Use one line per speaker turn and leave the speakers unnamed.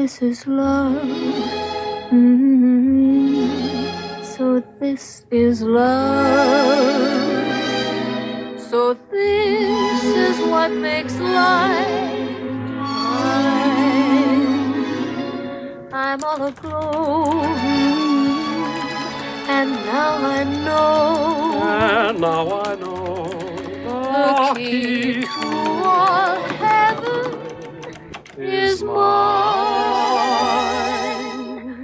this is love. So this is love. So this is what makes life divine. I'm all aglow, and now I know.
And now I know
The key to all heaven is mine.